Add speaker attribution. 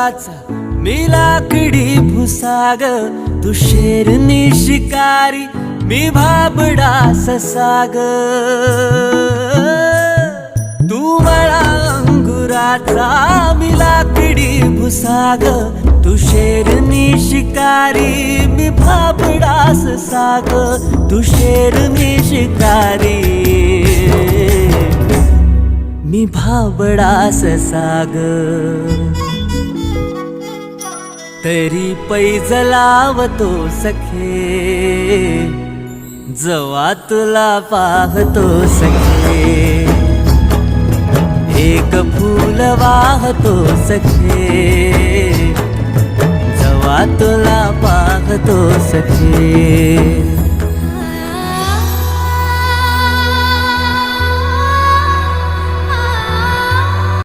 Speaker 1: अंगुराचा मी लाकडी भुसाग, तू शेरनी शिकारी मी भाबडा ससाग. तू मला अंगुराचा मी लाकडी भुसाग, तू शेरनी शिकारी मी भाबडा ससाग. तू शेरनी शिकारी मी भाबडा ससाग. तरी पैज लावतो सखे, जवा तुला पाहतो सखे. एक फूल वाहतो सखे, जवा तुला पाहतो सखे.